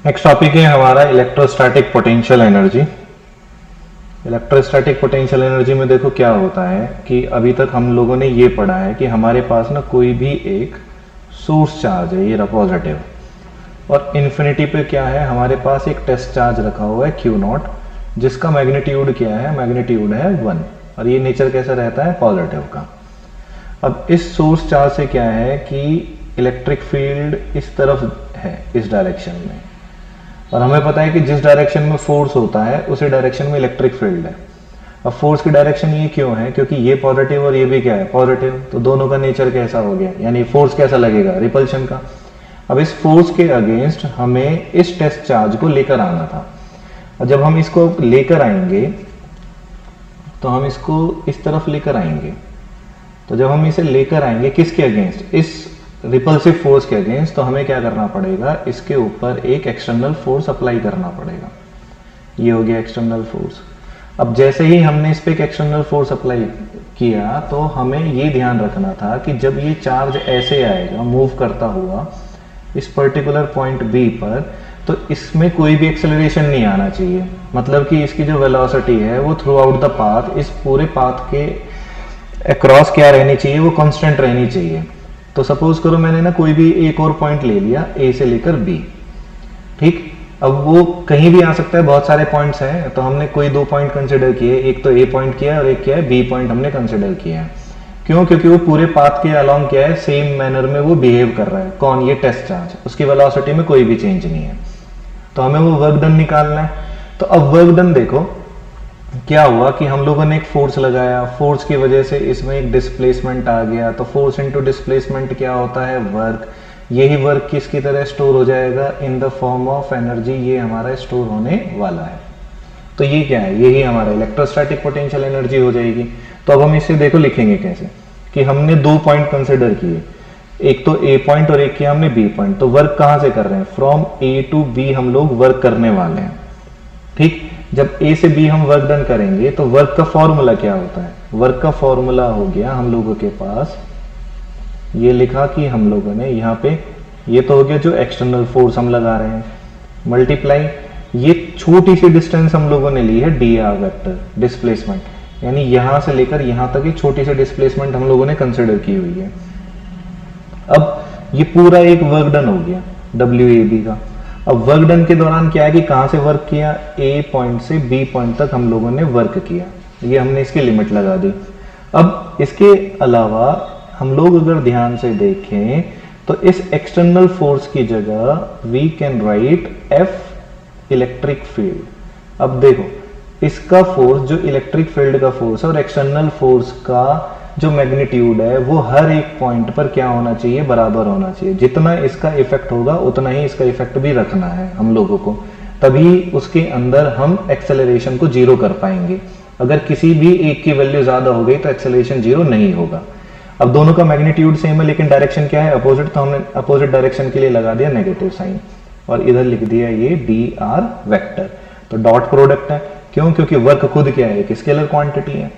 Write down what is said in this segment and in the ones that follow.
Next topic है हमारा electrostatic potential energy. Electrostatic potential energy में देखो क्या होता है कि अभी तक हम लोगों ने ये पढ़ा है कि हमारे पास ना कोई भी एक सोर्स चार्ज है, ये रहा पॉजिटिव, और इन्फिनिटी पे क्या है, हमारे पास एक टेस्ट चार्ज रखा हुआ है Q नॉट, जिसका मैग्नीट्यूड क्या है, मैग्नीट्यूड है 1, और ये नेचर कैसा रहता है, पॉजिटिव का। अब इस सोर्स चार्ज से क्या है कि इलेक्ट्रिक फील्ड इस तरफ है, इस डायरेक्शन में, और हमें पता है कि जिस डायरेक्शन में फोर्स होता है उसी डायरेक्शन में इलेक्ट्रिक फील्ड है। अब फोर्स की डायरेक्शन ये क्यों है, क्योंकि ये पॉजिटिव और ये भी क्या है, पॉजिटिव, तो दोनों का नेचर कैसा हो गया, यानी फोर्स कैसा लगेगा, रिपल्शन का। अब इस फोर्स के अगेंस्ट हमें इस टेस्ट चार्ज को लेकर आना था, और जब हम इसको लेकर आएंगे तो हम इसको इस तरफ लेकर आएंगे, तो जब हम इसे लेकर आएंगे किसके अगेंस्ट, इस रिपल्सिव फोर्स के अगेंस्ट, तो हमें क्या करना पड़ेगा, इसके ऊपर एक एक्सटर्नल फोर्स अप्लाई करना पड़ेगा। ये हो गया एक्सटर्नल फोर्स। अब जैसे ही हमने इस पे एक एक्सटर्नल फोर्स अप्लाई किया तो हमें ये ध्यान रखना था कि जब ये चार्ज ऐसे आएगा मूव करता हुआ इस पर्टिकुलर पॉइंट बी पर, तो इसमें कोई भी एक्सेलरेशन नहीं आना चाहिए। मतलब कि इसकी जो वेलोसिटी है वो थ्रू आउट द पाथ, इस पूरे पाथ के अक्रॉस क्या रहनी चाहिए, वो कांस्टेंट रहनी चाहिए। तो सपोज करो मैंने ना कोई भी एक और पॉइंट ले लिया, ए से लेकर बी, ठीक। अब वो कहीं भी आ सकता है, बहुत सारे पॉइंट्स हैं, तो हमने कोई दो पॉइंट कंसिडर किए, एक तो ए पॉइंट किया और एक क्या है, बी पॉइंट हमने कंसिडर किया है। क्यों, क्योंकि वो पूरे पाथ के अलोंग क्या है, सेम मैनर में वो बिहेव कर रहा है। कौन, ये टेस्ट चार्ज, उसकी वेलोसिटी में कोई भी चेंज नहीं है, तो हमें वो वर्क डन निकालना है। तो अब वर्क डन देखो क्या हुआ कि हम लोगों ने एक फोर्स लगाया, फोर्स की वजह से इसमें एक डिस्प्लेसमेंट आ गया, तो फोर्स इनटू डिस्प्लेसमेंट क्या होता है, वर्क। यही वर्क किसकी तरह स्टोर हो जाएगा, in the form of energy, ये हमारा स्टोर होने वाला है। तो ये क्या है, यही हमारा इलेक्ट्रोस्टैटिक पोटेंशियल एनर्जी हो जाएगी। तो अब हम इसे देखो लिखेंगे कैसे, कि हमने दो पॉइंट कंसिडर किए, एक तो ए पॉइंट और एक किया हमने बी पॉइंट। तो वर्क कहां से कर रहे हैं, फ्रॉम ए टू बी हम लोग वर्क करने वाले हैं, ठीक। जब ए से बी हम वर्क डन करेंगे तो वर्क का फॉर्मूला क्या होता है, वर्क का फॉर्मूला हो गया हम लोगों के पास, ये लिखा कि हम लोगों ने यहाँ पे, ये तो हो गया जो एक्सटर्नल फोर्स हम लगा रहे हैं, मल्टीप्लाई ये छोटी सी डिस्टेंस हम लोगों ने ली है डी आर वेक्टर डिस्प्लेसमेंट, यानी यहां से लेकर यहां तक एक छोटी सी डिस्प्लेसमेंट हम लोगों ने कंसिडर की हुई है। अब ये पूरा एक वर्क डन हो गया डब्ल्यू ए बी का। अब वर्क डन के दौरान क्या है कि कहां से वर्क किया, ए पॉइंट से बी पॉइंट तक हम लोगों ने वर्क किया, ये हमने इसकी लिमिट लगा दी। अब इसके अलावा हम लोग अगर ध्यान से देखें तो इस एक्सटर्नल फोर्स की जगह we can write F electric field. अब देखो इसका फोर्स जो इलेक्ट्रिक फील्ड का फोर्स है और एक्सटर्नल फोर्स का जो मैग्नीट्यूड है वो हर एक पॉइंट पर क्या होना चाहिए, बराबर होना चाहिए। जितना इसका इफेक्ट होगा उतना ही इसका इफेक्ट भी रखना है हम लोगों को, तभी उसके अंदर हम एक्सेलरेशन को जीरो कर पाएंगे। अगर किसी भी एक की वैल्यू ज्यादा हो गई तो एक्सेलरेशन जीरो नहीं होगा। अब दोनों का मैग्नीट्यूड सेम है लेकिन डायरेक्शन क्या है, अपोजिट, तो हमने अपोजिट डायरेक्शन के लिए लगा दिया नेगेटिव साइन और इधर लिख दिया ये डी आर वेक्टर। तो डॉट प्रोडक्ट है, क्यों, क्योंकि वर्क खुद क्या है, एक स्केलर क्वांटिटी है,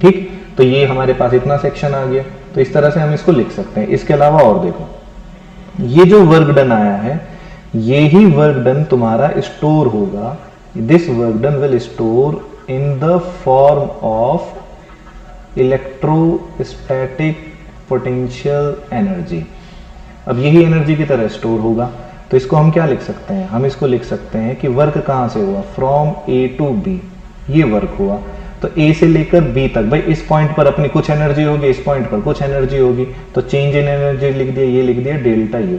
ठीक। तो ये हमारे पास इतना सेक्शन आ गया, तो इस तरह से हम इसको लिख सकते हैं। इसके अलावा और देखो, ये जो वर्क डन आया है, ये ही वर्क डन तुम्हारा स्टोर होगा, this work done will store in the form of electrostatic potential energy. अब यही एनर्जी की तरह स्टोर होगा, तो इसको हम क्या लिख सकते हैं, हम इसको लिख सकते हैं कि वर्क कहां से हुआ, फ्रॉम ए टू बी, ये वर्क हुआ। तो ए से लेकर बी तक, भाई इस पॉइंट पर अपनी कुछ एनर्जी होगी, इस पॉइंट पर कुछ एनर्जी होगी, तो चेंज इन एनर्जी लिख दिया, ये लिख दिया डेल्टा यू।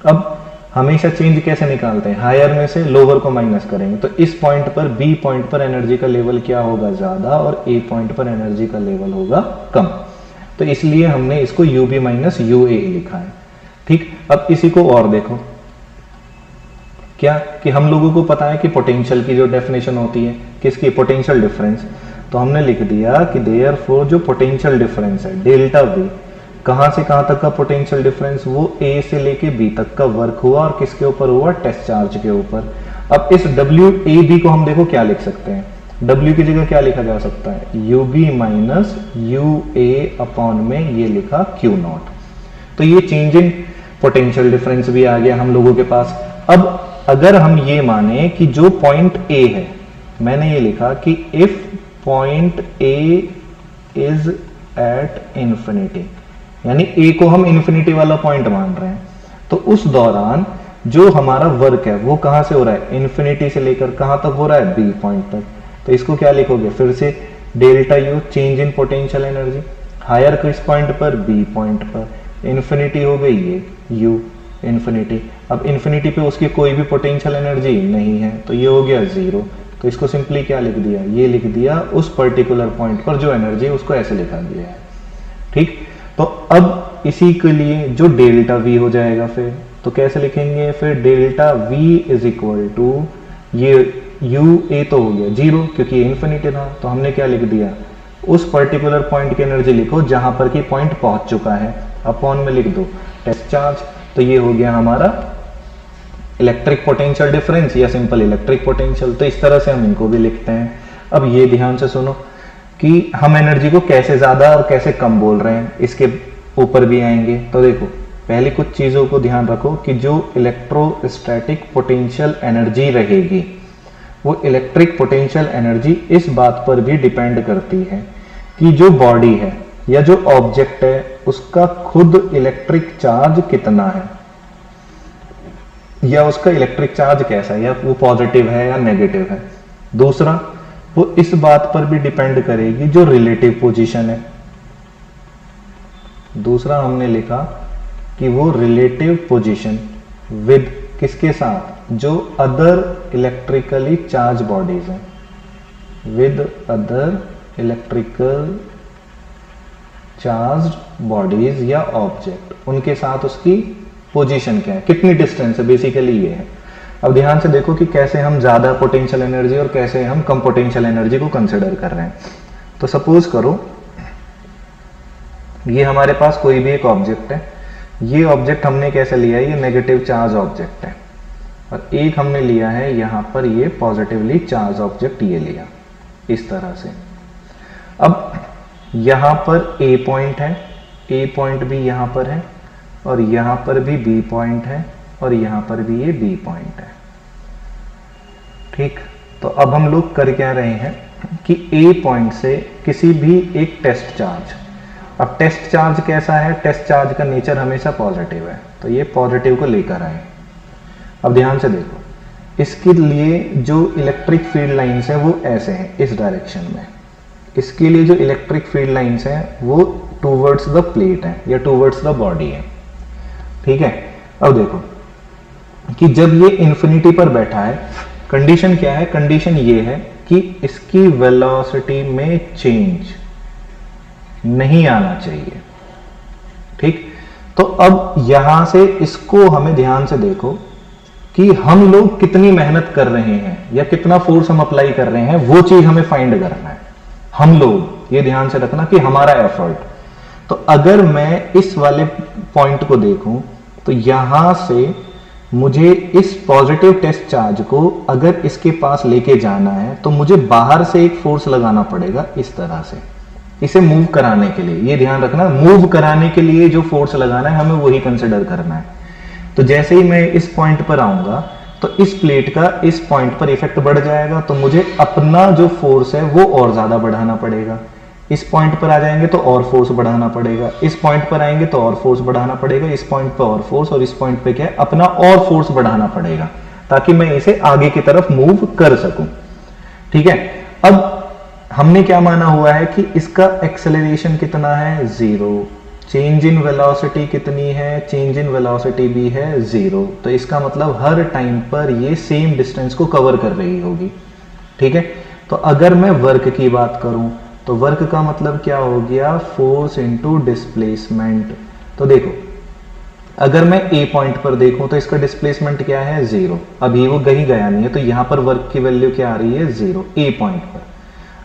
अब हमेशा चेंज कैसे निकालते हैं, हायर में से लोअर को माइनस करेंगे, तो इस पॉइंट पर बी पॉइंट पर एनर्जी का लेवल क्या होगा, ज्यादा, और ए पॉइंट पर एनर्जी का लेवल होगा कम। तो इसलिए हमने इसको यू बी माइनस यू ए लिखा है, ठीक। अब इसी को और देखो क्या, कि हम लोगों को पता है कि पोटेंशियल की जो डेफिनेशन होती है किसकी, पोटेंशियल डिफरेंस, तो हमने लिख दिया कि देयरफॉर जो पोटेंशियल डिफरेंस है डेल्टा वी, कहां से कहां तक का पोटेंशियल डिफरेंस, वो ए से लेके बी तक का वर्क हुआ और किसके ऊपर हुआ, टेस्ट चार्ज के ऊपर। अब इस डब्ल्यू ए बी को हम देखो क्या लिख सकते हैं, डब्ल्यू की जगह क्या लिखा जा सकता है, U B minus U A upon में ये लिखा क्यू नॉट। तो ये चेंज इन पोटेंशियल डिफरेंस भी आ गया हम लोगों के पास। अब अगर हम ये माने कि जो पॉइंट ए है, मैंने ये लिखा कि if point A is at infinity, यानी ए को हम इंफिनिटी वाला पॉइंट मान रहे हैं, तो उस दौरान जो हमारा वर्क है वो कहां से हो रहा है, इंफिनिटी से लेकर कहां तक हो रहा है, बी पॉइंट तक। तो इसको क्या लिखोगे, फिर से delta U, change in potential energy, higher किस पॉइंट पर, बी पॉइंट पर, इन्फिनिटी हो गई ये यू इन्फिनिटी। अब इन्फिनिटी पे उसकी कोई भी पोटेंशियल एनर्जी नहीं है, तो ये हो गया जीरो। तो इसको सिंपली क्या लिख दिया, ये लिख दिया उस पर्टिकुलर पॉइंट पर जो एनर्जी है उसको ऐसे लिखा दिया है। ठीक, तो अब इसी के लिए जो डेल्टा वी हो जाएगा, फिर तो कैसे लिखेंगे, फिर delta V is equal to ये यू ए तो हो गया जीरो क्योंकि इन्फिनिटी था, तो हमने क्या लिख दिया, उस पर्टिकुलर पॉइंट की एनर्जी लिखो जहां पर की पॉइंट पहुंच चुका है, अपॉन में लिख दो टेस्ट चार्ज। तो ये हो गया हमारा इलेक्ट्रिक पोटेंशियल डिफरेंस या सिंपल इलेक्ट्रिक पोटेंशियल। तो इस तरह से हम इनको भी लिखते हैं। अब ये ध्यान से सुनो कि हम एनर्जी को कैसे ज्यादा और कैसे कम बोल रहे हैं, इसके ऊपर भी आएंगे। तो देखो पहले कुछ चीजों को ध्यान रखो कि जो इलेक्ट्रोस्टैटिक पोटेंशियल एनर्जी रहेगी वो इलेक्ट्रिक पोटेंशियल एनर्जी इस बात पर भी डिपेंड करती है कि जो बॉडी है या जो ऑब्जेक्ट है उसका खुद इलेक्ट्रिक चार्ज कितना है, या उसका इलेक्ट्रिक चार्ज कैसा है, या वो पॉजिटिव है या नेगेटिव है। दूसरा, वो इस बात पर भी डिपेंड करेगी जो रिलेटिव पोजीशन है। दूसरा हमने लिखा कि वो रिलेटिव पोजीशन विद किसके साथ, जो अदर इलेक्ट्रिकली चार्ज बॉडीज हैं, with other electrical charge bodies या ऑब्जेक्ट, उनके साथ उसकी पोजीशन क्या है, कितनी डिस्टेंस है, बेसिकली ये है। अब ध्यान से देखो कि कैसे हम ज्यादा पोटेंशियल एनर्जी और कैसे हम कम पोटेंशियल एनर्जी को कंसिडर कर रहे हैं। तो सपोज करो ये हमारे पास कोई भी एक ऑब्जेक्ट है, ये ऑब्जेक्ट हमने कैसे लिया है, ये नेगेटिव चार्ज ऑब्जेक्ट है, और एक हमने लिया है यहां पर ये पॉजिटिवली चार्ज ऑब्जेक्ट, ये लिया इस तरह से। अब यहां पर ए पॉइंट है, ए पॉइंट भी यहां पर है, और यहां पर भी बी पॉइंट है, और यहां पर भी ये बी पॉइंट है। ठीक, तो अब हम लोग कर क्या रहे हैं कि ए पॉइंट से किसी भी एक टेस्ट चार्ज, अब टेस्ट चार्ज कैसा है, टेस्ट चार्ज का नेचर हमेशा पॉजिटिव है, तो ये पॉजिटिव को लेकर आए। अब ध्यान से देखो, इसके लिए जो इलेक्ट्रिक फील्ड लाइंस है वो ऐसे हैं इस डायरेक्शन में, इसके लिए जो इलेक्ट्रिक फील्ड लाइंस हैं वो टूवर्ड्स द प्लेट है या टूवर्ड्स द बॉडी है। ठीक है, अब देखो कि जब ये इंफिनिटी पर बैठा है, कंडीशन क्या है, कंडीशन ये है कि इसकी वेलोसिटी में चेंज नहीं आना चाहिए। ठीक, तो अब यहां से इसको हमें ध्यान से देखो कि हम लोग कितनी मेहनत कर रहे हैं या कितना फोर्स हम अप्लाई कर रहे हैं, वो चीज हमें फाइंड करना है। हम लोग ये ध्यान से रखना कि हमारा एफर्ट, तो अगर मैं इस वाले पॉइंट को देखूं तो यहां से मुझे इस पॉजिटिव टेस्ट चार्ज को अगर इसके पास लेके जाना है तो मुझे बाहर से एक फोर्स लगाना पड़ेगा इस तरह से, इसे मूव कराने के लिए। ये ध्यान रखना, मूव कराने के लिए जो फोर्स लगाना है हमें वही कंसिडर करना है। तो जैसे ही मैं इस पॉइंट पर आऊंगा तो इस प्लेट का इस पॉइंट पर इफेक्ट बढ़ जाएगा, तो मुझे अपना जो फोर्स है वो और ज्यादा बढ़ाना पड़ेगा। इस पॉइंट पर आ जाएंगे तो और फोर्स बढ़ाना पड़ेगा, इस पॉइंट पर आएंगे तो और फोर्स बढ़ाना पड़ेगा, इस पॉइंट पर और फोर्स, और इस पॉइंट पे क्या है, अपना और फोर्स बढ़ाना पड़ेगा ताकि मैं इसे आगे की तरफ मूव कर सकूं। ठीक है, अब हमने क्या माना हुआ है कि इसका एक्सेलरेशन कितना है, जीरो, चेंज इन वेलोसिटी कितनी है, चेंज इन वेलोसिटी भी है जीरो, तो इसका मतलब हर टाइम पर ये सेम डिस्टेंस को कवर कर रही होगी। ठीक है, तो अगर मैं वर्क की बात करूं तो वर्क का मतलब क्या हो गया, फोर्स इनटू डिस्प्लेसमेंट। तो देखो अगर मैं ए पॉइंट पर देखूं तो इसका डिस्प्लेसमेंट क्या है, जीरो, अभी वो कहीं गया नहीं है, तो यहां पर वर्क की वैल्यू क्या आ रही है, जीरो ए पॉइंट पर।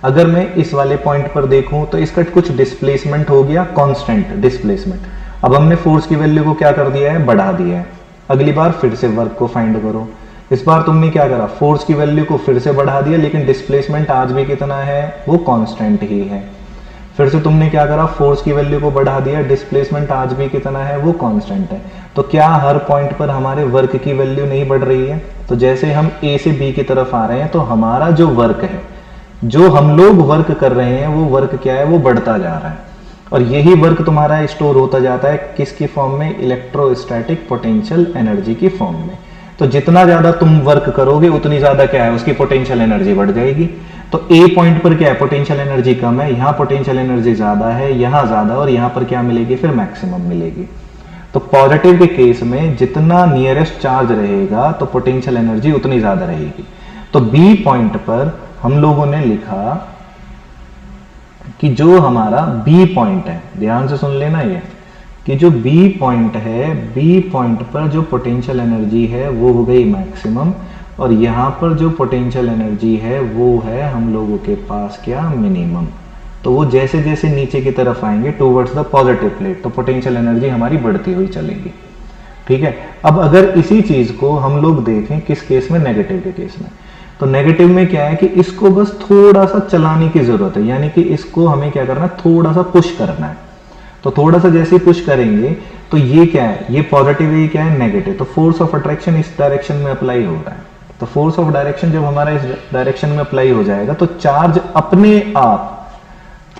अगर मैं इस वाले पॉइंट पर देखूं तो इसका कुछ डिस्प्लेसमेंट हो गया, कांस्टेंट डिस्प्लेसमेंट। अब हमने फोर्स की वैल्यू को क्या कर दिया है, बढ़ा दिया है। अगली बार फिर से वर्क को फाइंड करो, इस बार तुमने क्या करा, फोर्स की वैल्यू को फिर से बढ़ा दिया, लेकिन डिस्प्लेसमेंट आज भी कितना है, वो कांस्टेंट ही है। फिर से तुमने क्या करा, फोर्स की वैल्यू को बढ़ा दिया, डिस्प्लेसमेंट आज भी कितना है, वो कांस्टेंट है। तो क्या हर पॉइंट पर हमारे वर्क की वैल्यू नहीं बढ़ रही है? तो जैसे हम ए से बी की तरफ आ रहे हैं तो हमारा जो वर्क है, जो हम लोग वर्क कर रहे हैं, वो वर्क क्या है, वो बढ़ता जा रहा है। और यही वर्क तुम्हारा स्टोर होता जाता है किसकी फॉर्म में, इलेक्ट्रोस्टैटिक पोटेंशियल एनर्जी की फॉर्म में। तो जितना ज्यादा तुम वर्क करोगे उतनी ज्यादा क्या है, उसकी पोटेंशियल एनर्जी बढ़ जाएगी। तो ए पॉइंट पर क्या है, पोटेंशियल एनर्जी कम है, यहां पोटेंशियल एनर्जी ज्यादा है, यहां ज्यादा, और यहां पर क्या मिलेगी, फिर मैक्सिमम मिलेगी। तो पॉजिटिव के केस में जितना नियरेस्ट चार्ज रहेगा तो पोटेंशियल एनर्जी उतनी ज्यादा रहेगी। तो बी पॉइंट पर हम लोगों ने लिखा कि जो हमारा बी पॉइंट है, ध्यान से सुन लेना ये, कि जो बी पॉइंट है, बी पॉइंट पर जो पोटेंशियल एनर्जी है वो हो गई मैक्सिमम, और यहां पर जो पोटेंशियल एनर्जी है वो है हम लोगों के पास क्या, मिनिमम। तो वो जैसे जैसे नीचे की तरफ आएंगे टूवर्ड्स द पॉजिटिव प्लेट, तो पोटेंशियल एनर्जी हमारी बढ़ती हुई चलेगी। ठीक है। अब अगर इसी चीज को हम लोग देखें किस केस में, नेगेटिव के केस में, तो नेगेटिव में क्या है कि इसको बस थोड़ा सा चलाने की जरूरत है, यानी कि इसको हमें क्या करना है, थोड़ा सा पुश करना है। तो थोड़ा सा जैसे पुश करेंगे तो ये क्या है, ये पॉजिटिव है, ये क्या है, नेगेटिव। तो फोर्स ऑफ अट्रैक्शन इस डायरेक्शन में अप्लाई हो रहा है। तो फोर्स ऑफ डायरेक्शन जब हमारा इस डायरेक्शन में अप्लाई हो जाएगा तो चार्ज अपने आप,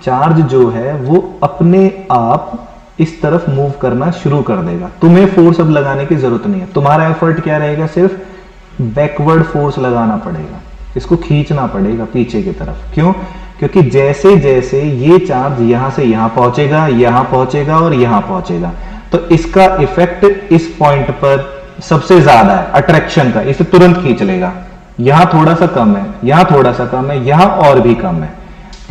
चार्ज जो है वो अपने आप इस तरफ मूव करना शुरू कर देगा। तुम्हें फोर्स अब लगाने की जरूरत नहीं है, तुम्हारा एफर्ट क्या रहेगा, सिर्फ बैकवर्ड फोर्स लगाना पड़ेगा, इसको खींचना पड़ेगा पीछे की तरफ। क्यों? क्योंकि जैसे जैसे ये चार्ज यहां से यहां पहुंचेगा, यहां पहुंचेगा और यहां पहुंचेगा, तो इसका इफेक्ट इस पॉइंट पर सबसे ज्यादा है अट्रैक्शन का, इसे तुरंत खींच लेगा। यहां थोड़ा सा कम है, यहां थोड़ा सा कम है, यहां और भी कम है,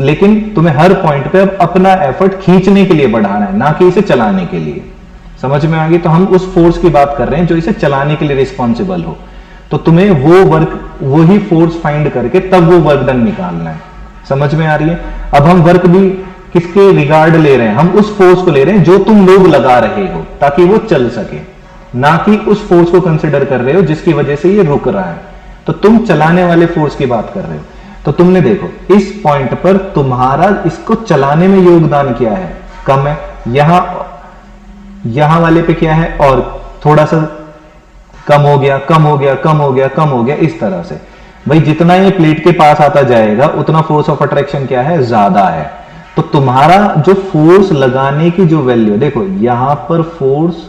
लेकिन तुम्हें हर पॉइंट पे अब अपना एफर्ट खींचने के लिए बढ़ाना है, ना कि इसे चलाने के लिए। समझ में आ गई? तो हम उस फोर्स की बात कर रहे हैं जो इसे चलाने के लिए रिस्पॉन्सिबल हो। तो तुम्हें वो वर्क, वही फोर्स फाइंड करके तब वो वर्क डन निकालना है। समझ में आ रही है? अब हम वर्क भी किसके रिगार्ड ले रहे हैं, हम उस फोर्स को ले रहे हैं जो तुम लोग लगा रहे हो ताकि वो चल सके, ना कि उस फोर्स को कंसिडर कर रहे हो जिसकी वजह से ये रुक रहा है। तो तुम चलाने वाले फोर्स की बात कर रहे हो। तो तुमने देखो इस पॉइंट पर तुम्हारा इसको चलाने में योगदान क्या है, कम है। यहां वाले पे क्या है, और थोड़ा सा कम हो गया, कम हो गया, कम हो गया, कम हो गया, इस तरह से। भाई जितना ये प्लेट के पास आता जाएगा उतना फोर्स ऑफ अट्रैक्शन क्या है, ज्यादा है। तो तुम्हारा जो फोर्स लगाने की जो वैल्यू, देखो यहां पर फोर्स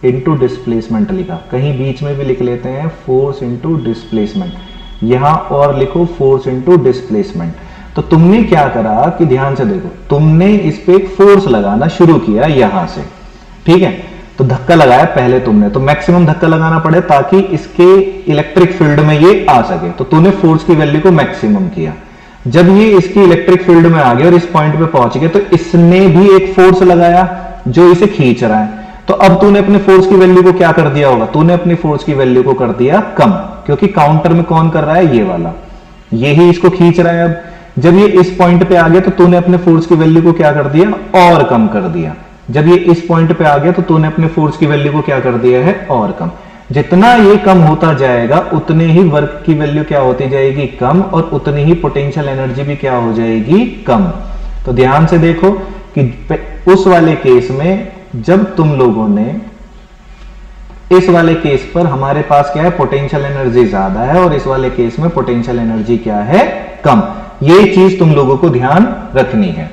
इंटू डिस्प्लेसमेंट लिखा, कहीं बीच में भी लिख लेते हैं फोर्स इंटू डिस्प्लेसमेंट, यहां और लिखो फोर्स इंटू डिस्प्लेसमेंट। तो तुमने क्या करा कि ध्यान से देखो, तुमने इस पे एक फोर्स लगाना शुरू किया यहां से, ठीक है। तो धक्का लगाया पहले तुमने, तो मैक्सिमम धक्का लगाना पड़े ताकि इसके इलेक्ट्रिक फील्ड में ये आ सके। तो तूने फोर्स की वैल्यू को मैक्सिमम किया। जब ये इसकी इलेक्ट्रिक फील्ड में आ गया और इस पॉइंट पे पहुंच गए, तो इसने भी एक फोर्स लगाया जो इसे खींच रहा है। तो अब तूने अपने फोर्स की वैल्यू को क्या कर दिया होगा, तूने अपनी फोर्स की वैल्यू को कर दिया कम, क्योंकि काउंटर में कौन कर रहा है, ये वाला, यही इसको खींच रहा है। अब जब ये इस पॉइंट पे आ गया तो तूने अपने फोर्स की वैल्यू को क्या कर दिया, और कम कर दिया। जब ये इस पॉइंट पे आ गया तो तूने अपने फोर्स की वैल्यू को क्या कर दिया है, और कम। जितना ये कम होता जाएगा उतने ही वर्क की वैल्यू क्या होती जाएगी, कम, और उतनी ही पोटेंशियल एनर्जी भी क्या हो जाएगी, कम। तो ध्यान से देखो कि उस वाले केस में जब तुम लोगों ने, इस वाले केस पर हमारे पास क्या है, पोटेंशियल एनर्जी ज्यादा है, और इस वाले केस में पोटेंशियल एनर्जी क्या है, कम। ये चीज तुम लोगों को ध्यान रखनी है।